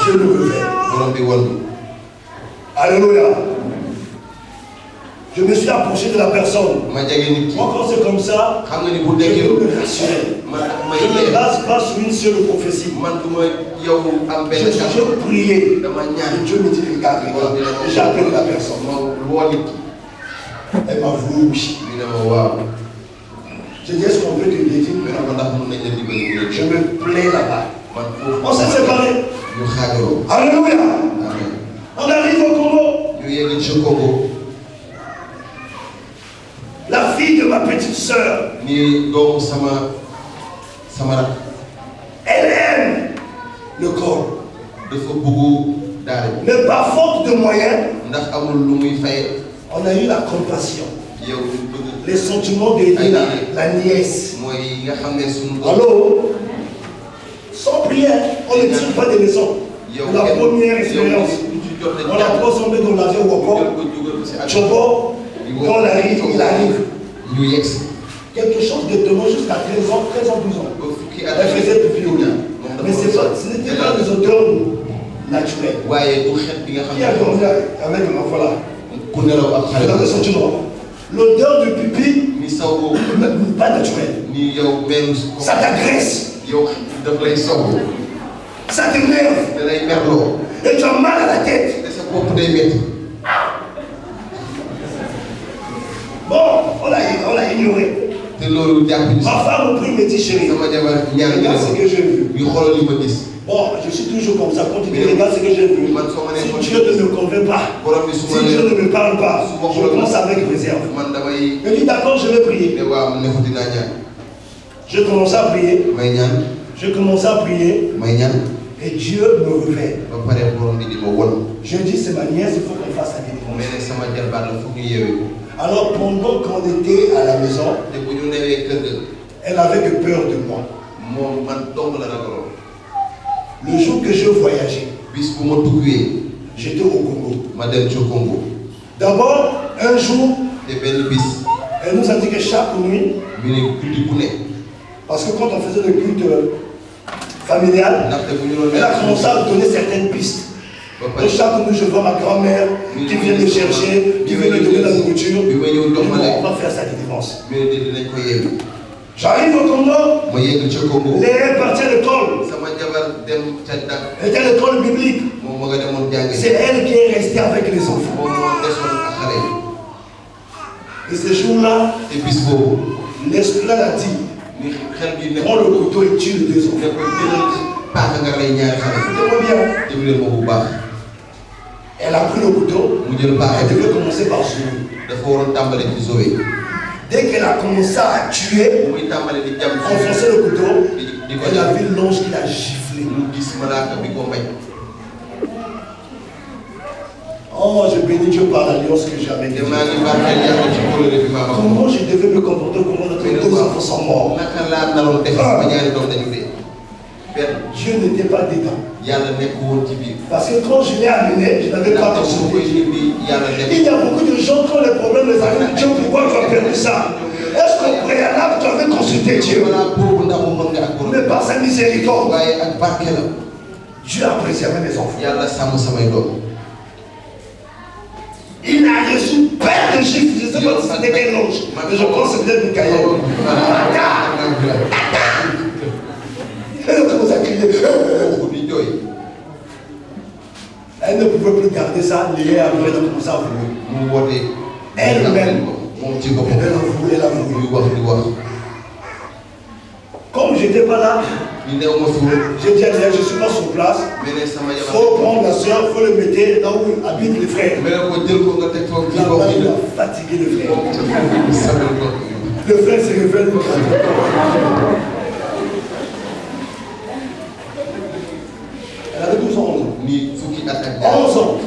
Dieu nous révèle. Alléluia. Je me suis approché de la personne. Moi, quand c'est comme ça, je veux me rassurer. Je ne me base pas sur une seule prophétie. Je priais. Et Dieu me dit, regarde. J'ai appelé la personne. Elle m'a voulu oui. Je dis, est-ce qu'on peut te dire? Je me plais là-bas. On s'est séparés. Alléluia. On arrive au Congo. La fille de ma petite soeur, elle aime le corps. Mais par faute de moyens, on a eu la compassion, les sentiments d'aider la nièce. Alors, sans prière, on ne tire pas des leçons. La première expérience, on la pose en dans l'avion Woko, Chobo, quand on arrive, il arrive. Quelque chose de demain jusqu'à 13 ans, 12 ans. Elle faisait pipi au lit. Mais ce n'était pas des odeurs naturelles. Qui a dormi avec un enfant là? Dans le sentiment. L'odeur du pipi n'est pas naturelle. Ça t'agresse. Ça t'énerve. Et tu as mal à la tête. Bon, on l'a ignoré. Ma femme au prix me dit, chérie, regarde ce que j'ai vu. Bon, je suis toujours comme ça. Quand tu dis, regarde ce que j'ai vu. Si Dieu ne me convainc pas, si Dieu ne me parle pas, je pense avec réserve. Je dis, d'accord, je vais prier. Je commence à prier. Et Dieu me révèle. Je dis, c'est ma nièce, il faut qu'on fasse la délivrance. Alors pendant qu'on était à la maison, elle avait que peur de moi. Le jour que je voyageais, j'étais au Congo. D'abord, un jour, elle nous a dit que chaque nuit, parce que quand on faisait le culte familial, elle a commencé à donner certaines pistes. Et chaque nuit, je vois ma grand-mère qui vient me chercher, qui vient me donner la nourriture. On va faire sa délivrance. J'arrive au Congo. Léa est partie à l'école. Elle était à l'école biblique. C'est elle qui est restée avec les enfants. Et ce jour-là, l'esprit a dit, prends le couteau et tue les deux enfants. Elle a pris le couteau, elle devait commencer par Zoé. Dès qu'elle a commencé à tuer, enfoncer le couteau, elle a vu l'ange qui l'a giflé. Oh, je bénis Dieu par l'alliance que j'ai avec Dieu. Comment je devais me comporter, comment notre deux enfants sont morts. Dieu n'était pas dedans. Parce que quand je l'ai amené, je n'avais pas consulté. Il y a beaucoup de gens qui ont les problèmes, les amis. Dieu, pourquoi tu as perdu ça? Est-ce qu'au préalable, tu avais consulté Dieu? Mais par sa miséricorde, Dieu a préservé mes enfants. Il n'a reçu pas de chiffre. Je ne sais pas si c'était quel ange, mais je pense que c'était Michael. Elle commence à crier. Elle ne pouvait plus garder ça. Léa a commencé à vouloir. Elle-même, elle a voulu. Comme je n'étais pas là, j'ai dit à Léa, je ne suis pas sur place. Il faut prendre la soeur, il faut le mettre là où habitent les frères. Là-bas, il a fatigué le frère. Le frère se révèle. Elle avait 12 ans. 11 ans.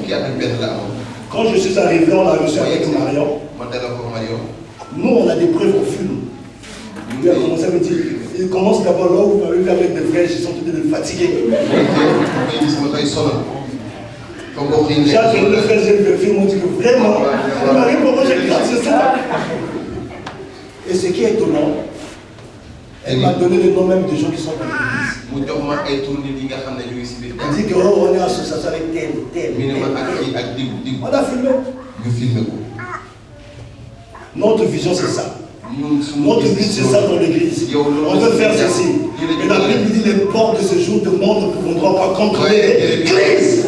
Quand je suis arrivé, on a reçu avec Marion. Nous, on a des preuves au film. Il a commencé à me dire, il commence d'abord là où vous m'avez vu avec des frères, ils sont tous les fatigués. J'ai attendu le frère, j'ai vu le film, on dit que vraiment, il m'a dit pourquoi j'ai grâce ça. Et ce qui est étonnant, elle m'a donné le nom même des gens qui sont dans l'église. mu jox ma ay tour nit yi nga xam ne ñu ngi si biir. On dit que on est en association avec tel. mi ne ma ak kii ak diw. On a filmé. ñu filmé ko. Notre vision c'est ça. Notre but c'est ça dans l'église. On veut faire ceci. Et la Bible dit les portes de ce jour de monde ne pourront pas contrôler l'église.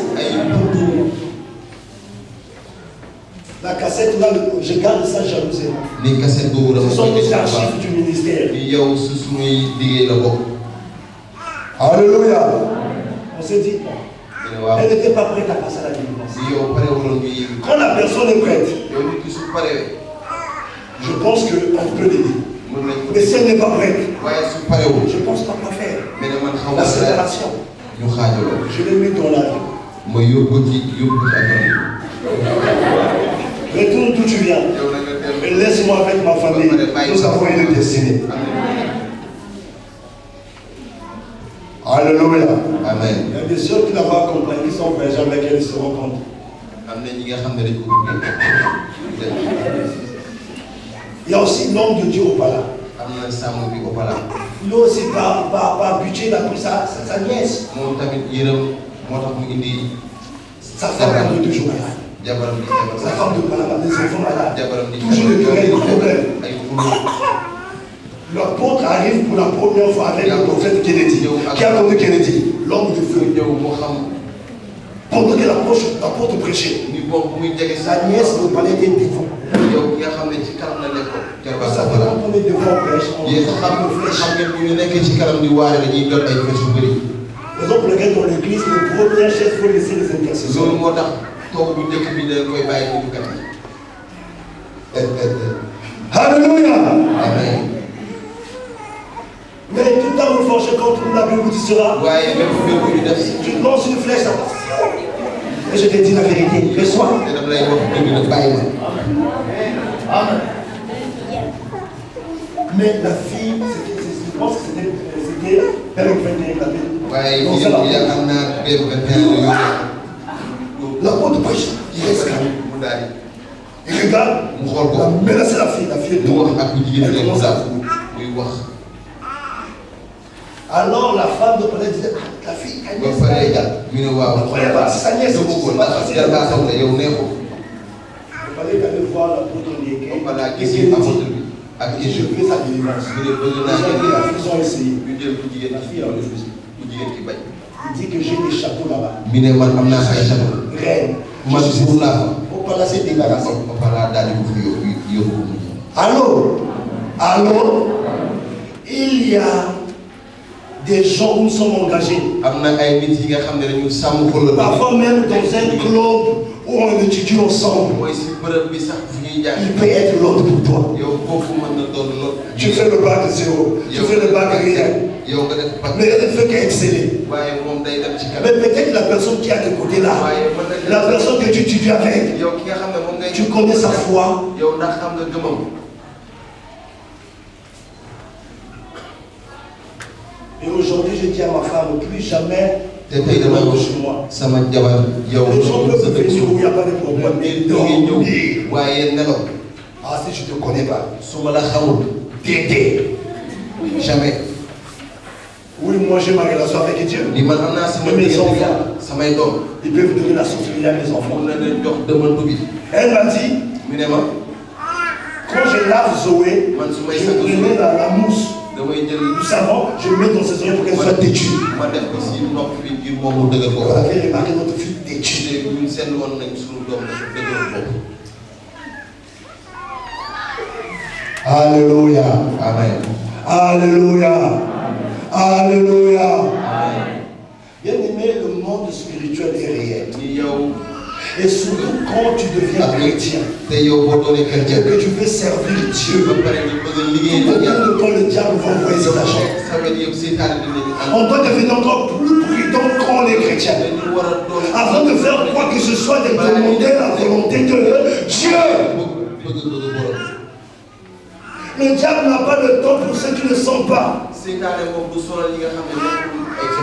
La cassette là, je garde ça jalousement. Les cassettes ce sont les archives du ministère. Alléluia. On s'est dit, elle n'était pas prête à passer à la délivrance. Quand la personne est prête, je pense qu'on peut l'aider. Mais si elle n'est pas prête, je ne pense pas quoi faire. La séparation. Je l'ai mis dans l'avion. Retourne d'où tu viens. Et laisse-moi avec ma famille. Nous avons une destinée. Alléluia. Amen. Il y a des sœurs qui n'ont pas compris, qui sont voyagées avec elles, ils se rendent compte. Il y a aussi l'homme de Dieu au palais. Lui aussi, par budget, il a pris sa nièce. Sa femme est toujours malade. Sa femme de malade, des enfants malades. Toujours des querelles, des problèmes. L'apôtre arrive pour la première fois avec le prophète Kennedy. Qui a connu Kennedy? L'homme de feu. Pendant que l'apôtre prêchait, sa nièce ne parlait que devant. Ça fait quand on est devant prêche, on est en flèche. Raison pour laquelle dans l'église, le premier chef, il faut laisser les intercesseurs. Alléluia. Amen. Mais tout à vous forger contre la Bible vous dira, tu lances une flèche, ça passe. Et je te dis la vérité, reçois. Amen. Mais la fille, je pense que c'était Père 21, l'apôtre prêche, il reste calme. Il regarde, il a menacé la fille est tombée. Elle commence à vouloir. Alors la femme de Palais disait, la fille, elle est c'est sa nièce, c'est pas facile. Il fallait aller voir l'apôtre Niéké. Et je fais sa délivrance. Ils ont essayé. La fille a refusé. Il dit que j'ai des chapeaux là-bas. Reine. Au palais, c'est débarrassé. Allô? Allô? Il y a des gens où nous sommes engagés. Parfois même dans un club où on étudie ensemble. Il peut être l'autre pour toi. Tu fais le bac 0, tu fais le bac rien. Mais elle ne fait qu'exceller. Mais peut-être la personne qui est à tes côtés là, la personne que tu étudies avec, tu connais sa foi. Et aujourd'hui, je dis à ma femme, plus jamais de chez moi. Les gens peuvent venir où il n'y a pas de problème. Mais dormir. Ah, si je ne te connais pas. T'aider. Jamais. Oui, moi j'ai ma relation avec Dieu. Mais mes enfants, ils peuvent donner la source à mes enfants. Elle m'a dit, quand je lave Zoé, je prenais la mousse. Du savon, je le mets dans ses oreilles pour qu'elle soit têtue. Vous avez remarqué notre fille têtue. Alléluia. Amen. Alléluia. Alléluia. Bien aimé, le monde spirituel est réel. Et surtout quand tu deviens chrétien, que tu veux servir Dieu, combien de temps le diable va envoyer cet agent? On doit devenir encore plus prudent quand on est chrétien. Avant de faire quoi que ce soit, de demander la volonté de Dieu. Le diable n'a pas le temps pour ceux qui ne sont pas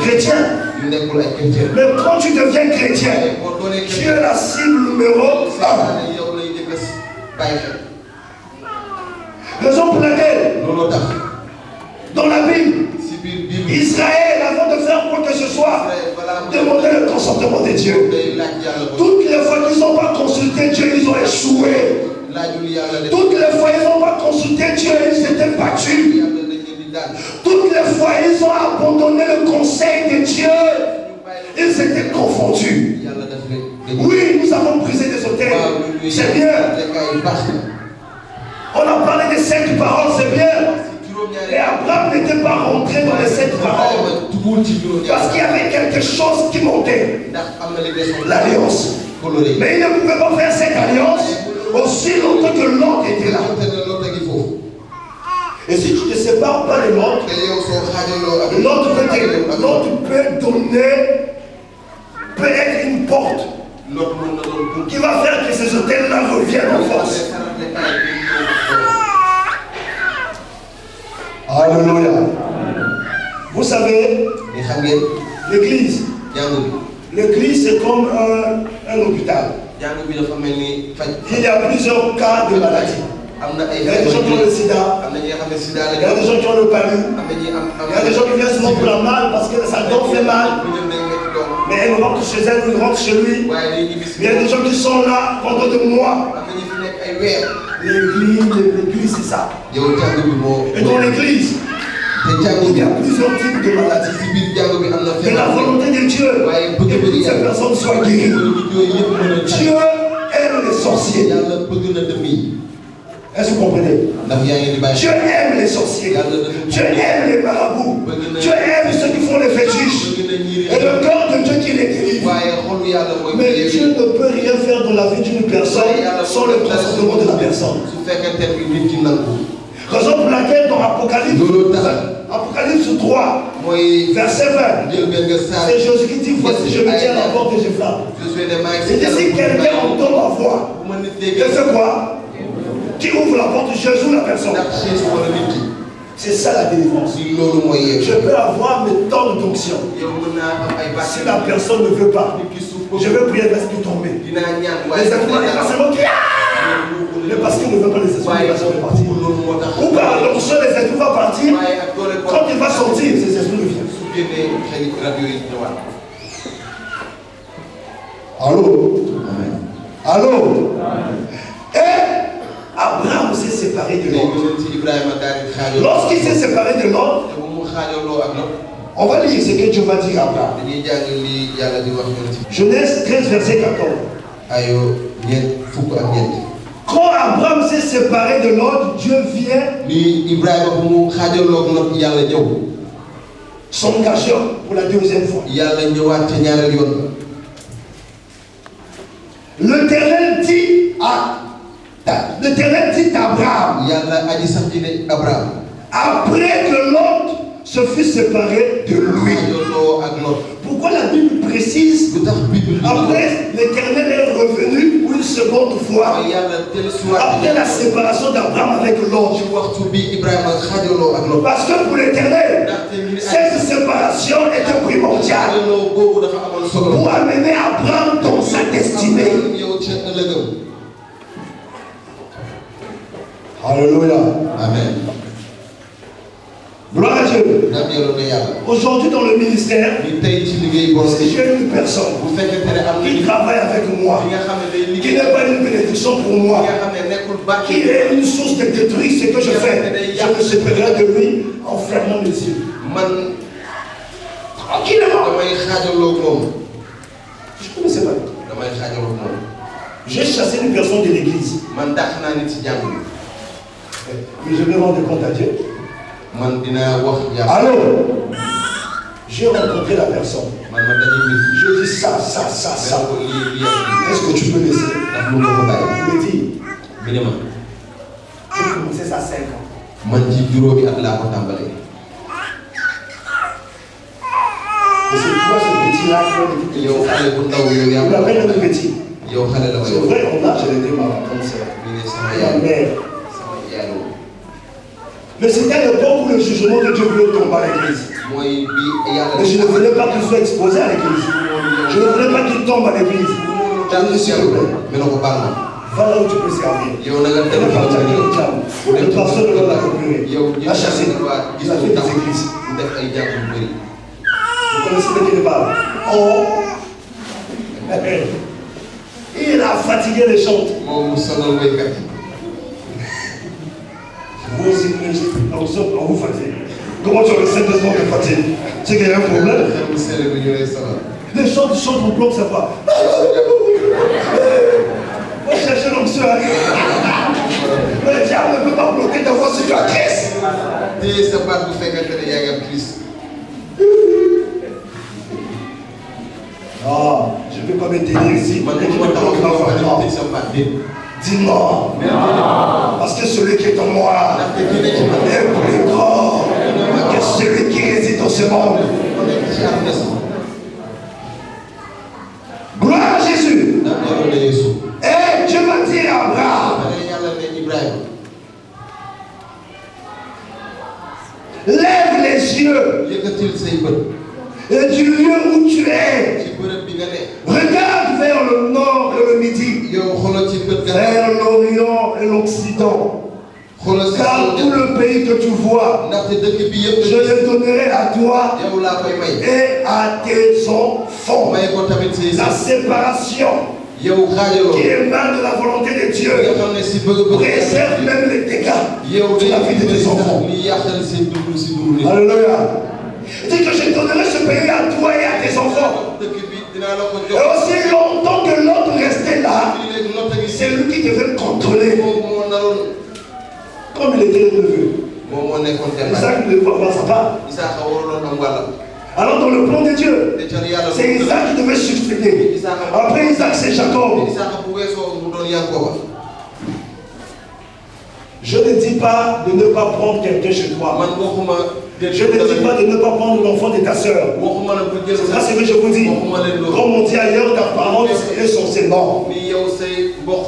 chrétiens. Mais quand tu deviens chrétien, tu es la cible numéro 1. Raison pour laquelle, dans la Bible, Israël, avant de faire quoi que ce soit, demandait le consentement de Dieu. Toutes les fois qu'ils n'ont pas consulté Dieu, ils ont échoué. Toutes les fois ils n'ont pas consulté Dieu, ils s'étaient battus. Toutes les fois ils ont abandonné le conseil de Dieu, ils s'étaient confondus. Oui, nous avons brisé des autels, c'est bien. On a parlé des 7 paroles, c'est bien. Et Abraham n'était pas rentré dans les 7 paroles parce qu'il y avait quelque chose qui montait, l'alliance. Mais il ne pouvait pas faire cette alliance aussi longtemps que l'autre était là. Et si tu ne te sépares pas de l'autre, l'autre peut donner, peut être une porte qui va faire que ces hôtels-là reviennent en force. Alléluia. Vous savez, l'église, c'est comme un hôpital. Il y a plusieurs cas de maladie. Il y a des gens qui ont le sida, il y a des gens qui ont le palu, il y a des gens qui viennent seulement pour la mal parce que ça dent fait mal. Mais elle rentre chez elle, il rentre chez lui. Il y a des gens qui sont là pendant des mois. L'église, c'est ça. Et dans l'église, il y a plusieurs types de maladies. Mais la volonté de Dieu est que ces personnes soient guéries. Dieu aime les sorciers. Est-ce que vous comprenez? Dieu aime les sorciers. Dieu aime les marabouts. Dieu aime ceux qui font les fétiches. Et le cœur de Dieu qui les délivre. Mais Dieu ne peut rien faire dans la vie d'une personne sans le consentement de la personne. Raison pour laquelle dans Apocalypse 3, verset 20, c'est Jésus qui dit: voici, je me tiens à la porte et je frappe. Il dit: si quelqu'un entend ma voix, il fait quoi? Qui ouvre la porte? Jésus, la personne. C'est ça la délivrance. Je peux avoir mes temps d'onction. Si la personne ne veut pas, je vais prier parce qu'il tombe. Les esprits, c'est moi qui. Mais parce qu'il ne veut pas, les esprits vont partir. Ou par l'onction, les esprits vont partir. Quand il va sortir, ces esprits reviennent. Allô? Allô? Et Abraham s'est séparé de l'autre. Lorsqu'il s'est séparé de l'autre, on va lire ce que Dieu va dire à Abraham. Genèse 13, verset 14. Quand Abraham s'est séparé de l'autre, Dieu vient s'engager pour la deuxième fois. L'Éternel dit à Abraham, après que l'autre se fut séparé de lui. Pourquoi la Bible précise après l'Éternel est revenu une seconde fois après la séparation d'Abraham avec l'autre? Parce que pour l'Éternel, cette séparation était primordiale pour amener Abraham dans sa destinée. Alléluia. Amen. Gloire à Dieu. Aujourd'hui dans le ministère, si j'ai une personne qui travaille avec moi, qui n'est pas une bénédiction pour moi, qui est une source de détruire ce que je fais, je me séparerai de lui en fermant les yeux. Tranquillement. Je peux me séparer. J'ai chassé une personne de l'église. Mais je me rends compte à Dieu. Alors, j'ai rencontré la personne. Je dis ça. Est-ce que tu peux laisser? Il me dit, j'ai commencé ça à 5 ans. Et c'est toi ce petit-là qui il appelle le petit. C'est vrai, on a, j'ai été ma ma mère. Mais c'était à l'époque où le jugement de Dieu voulait tomber à l'église. Mais je ne voulais pas qu'il soit exposé à l'église. Je ne voulais pas qu'il tombe à l'église. Je s'il te plaît. Va là où tu peux servir. Le pasteur de la récupérer. Il a chassé. Il a fait des églises. Vous connaissez de qui il parle? Oh. Il a fatigué les chantes. Vous aussi, on vous fatigue. Comment tu restes 2 ans de fatigue? C'est qu'il y a un problème. Les chants on bloque ça pas. Faut chercher l'onction. Le diable ne peut pas bloquer ta voix si tu as Christ. Ah, je ne peux pas me tenir ici. Dis non. Parce que celui qui est en moi est plus grand que celui qui réside dans ce monde. Gloire à Jésus. Et Dieu m'a dit à Abraham, lève les yeux et du lieu où tu es, regarde vers le nord et le midi, vers l'Orient et l'Occident. Car tout le pays que tu vois, je le donnerai à toi et à tes enfants. La séparation qui émane de la volonté de Dieu préserve même les dégâts de la vie de tes enfants. Alléluia. Dis que je donnerai ce pays à toi et à tes enfants. Et aussi longtemps que l'autre restait là, c'est lui qui devait le contrôler. Comme il était le neveu. Isaac ne devait pas voir sa part. Alors dans le plan de Dieu, c'est Isaac qui devait succéder. Après Isaac, c'est Jacob. Je ne dis pas de ne pas prendre quelqu'un chez toi. Je ne dis pas de ne pas prendre l'enfant de ta soeur. C'est ça ce que je vous dis. Comme on dit ailleurs, ta parole est censée mort.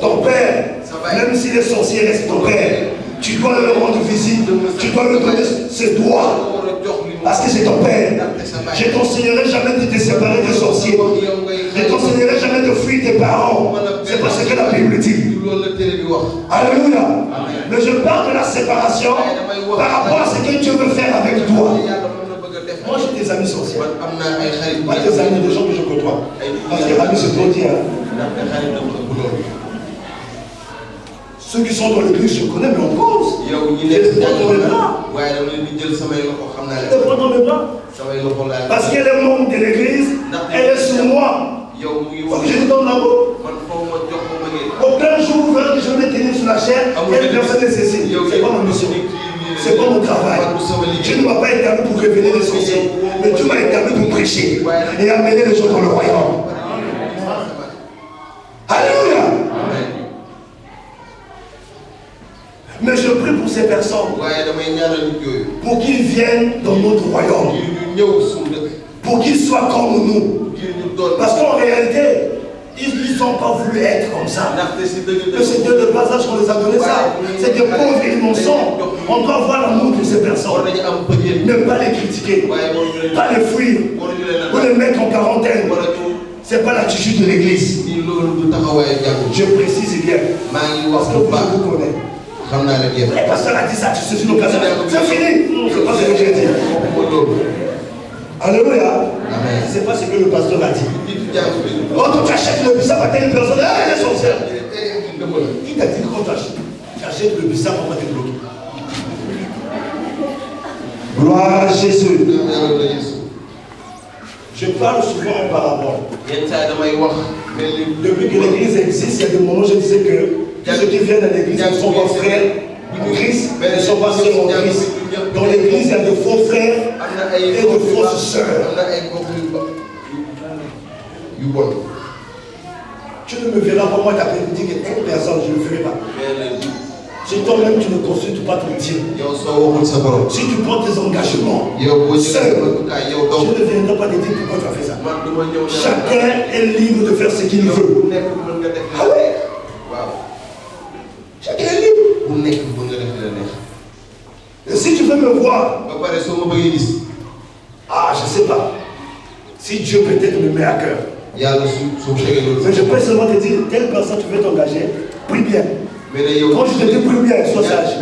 Ton père, même s'il est sorcier, reste ton père. Tu dois le rendre visite. Tu dois lui donner ses droits. Parce que c'est ton père. Je ne t'enseignerai jamais de te séparer des sorciers. Je ne t'enseignerai jamais de fuir tes parents. C'est pas ce que la Bible dit. Alléluia. Mais je parle de la séparation par rapport à ce que Dieu veut faire avec toi. Moi j'ai des amis sorciers. Pas des amis, des gens que je côtoie. Parce que amis c'est trop dire. Ceux qui sont dans l'église, je connais, mais on cause. Je les prends dans mes bras. Je les prends dans mes bras. Parce qu'elle est membre de l'église, elle est sur moi. Il faut que je lui donne l'amour. Aucun jour, vous verrez que je vais me tenir sur la chair, et personne ne cesse. C'est pas ma mission. C'est pas mon travail. Dieu ne m'a pas établi pour révéler les sorciers, mais Dieu m'a établi pour prêcher et amener les gens dans le royaume. Alléluia. Mais je prie pour ces personnes, pour qu'ils viennent dans notre royaume, pour qu'ils soient comme nous. Parce qu'en réalité, ils n'ont pas voulu être comme ça. Que c'est de passage qu'on les a donné ça. C'est des pauvres innocents. On doit avoir l'amour pour ces personnes. Ne pas les critiquer, pas les fuir, ou les mettre en quarantaine. Ce n'est pas l'attitude de l'église. Je précise bien, parce que vous connaissez. Le pasteur a dit ça, tu sais, une occasion. C'est fini. C'est pas ce que j'ai dit. Alléluia. C'est pas ce que le pasteur a dit. Quand tu achètes le bissap à telle personne, elle est sorcière. Il t'a dit que quand tu achètes le bissap, on va te bloquer. Gloire à Jésus. Je parle souvent en parabole. Depuis que l'église existe, il y a des moments où je disais que ceux qui viennent à l'église ne sont pas frères en Christ, mais ne sont pas sœurs en Christ. Dans l'église, il y a de faux frères et de fausses sœurs. Tu ne me verras pas moi t'appeler et dire que telle personne, je ne le ferai pas. Si toi-même tu ne consultes pas ton Dieu, si tu prends tes engagements seul, je ne viendrai pas te dire pourquoi tu as fait ça. Chacun est libre de faire ce qu'il veut. Ah oui? Chacun est libre. Et si tu veux me voir, ah je ne sais pas. Si Dieu peut-être me met à cœur. Mais je peux seulement te dire, telle personne tu veux t'engager, prie bien. Quand je te dis prie bien, sois sage.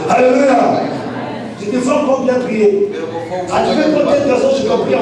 Alléluia. Je te fais encore bien prier. Ah, tu fais combien de personnes je t'en prie